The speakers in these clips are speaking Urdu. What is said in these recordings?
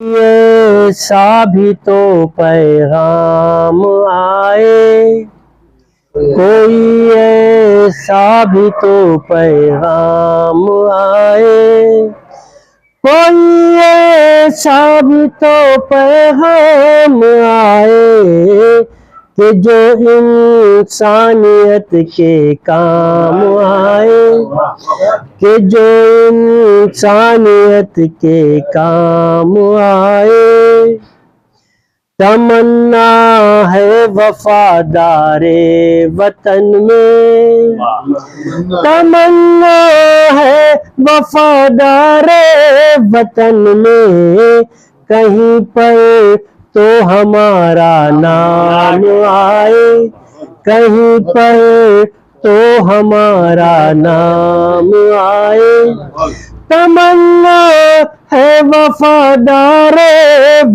ایسا بھی تو پیغام آئے، کوئی ایسا بھی تو پیغام آئے، کوئی ایسا بھی تو پیغام آئے کہ جو انسانیت کے کام آئے، کہ جو انسانیت کے کام آئے۔ تمنا ہے وفادار وطن میں، تمنا ہے وفادار وطن میں، کہیں پر تو ہمارا نام آئے، کہیں پر تو ہمارا نام آئے۔ تمنا ہے وفادار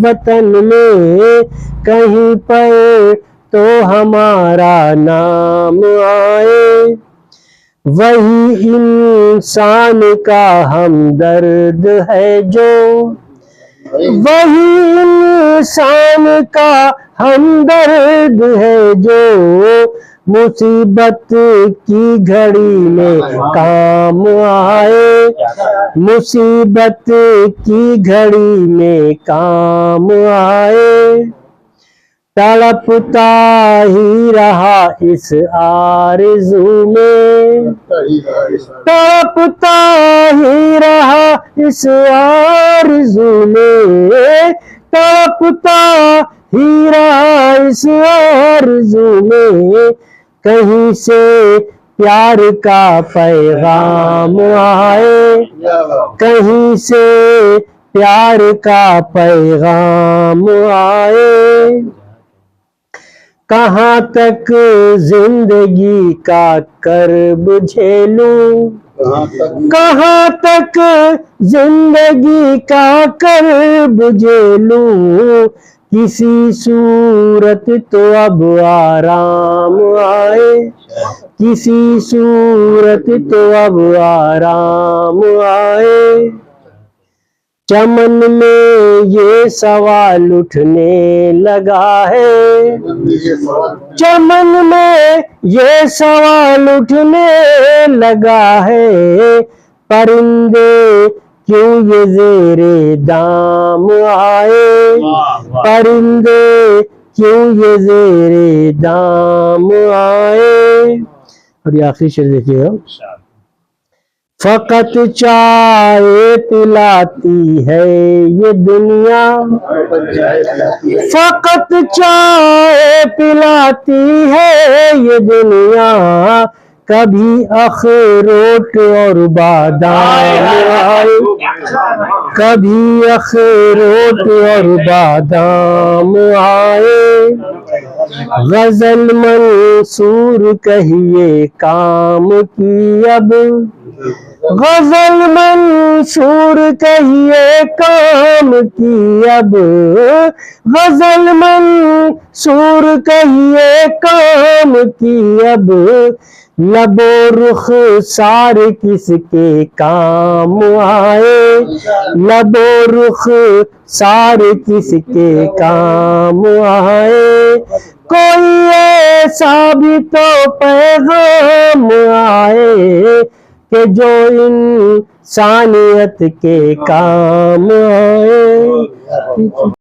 وطن میں، کہیں پر تو ہمارا نام آئے۔ وہی انسان کا ہمدرد ہے جو، وہی انسان کا ہمدرد ہے جو، مصیبت کی گھڑی میں کام آئے، مصیبت کی گھڑی میں کام آئے۔ تڑپتا ہی رہا اس آرزو میں، تڑپتا ہی رہا اس آرزو میں، تڑپتا ہی رہا اس آرزو میں، کہیں سے پیار کا پیغام آئے، کہیں سے پیار کا پیغام آئے۔ کہاں تک زندگی کا کرب جھیلوں، کہاں تک زندگی کا کرب جھیلوں، کسی صورت تو اب آرام آئے، کسی صورت تو اب آرام آئے۔ چمن میں یہ سوال اٹھنے لگا ہے، چمن میں یہ سوال اٹھنے لگا ہے، پرندے کیوں یہ زیر دام آئے، پرندے کیوں یہ زیر دام آئے۔ اور یہ آخری شعر دیکھیے گا۔ فقط چائے پلاتی ہے یہ دنیا، فقط چائے پلاتی ہے یہ دنیا، کبھی اخروٹ اور بادام آئے، کبھی اخروٹ اور بادام آئے۔ غزل منصور کہیے کام کی اب، غزل منصور کہیے کام کی اب، غزل منصور کہیے کام کی اب، لب و رخسار کس کے کام آئے، لب و رخسار کس کے کام آئے۔ کوئی ایسا بھی تو پیغام آئے کہ جو انسانیت کے کام آئے۔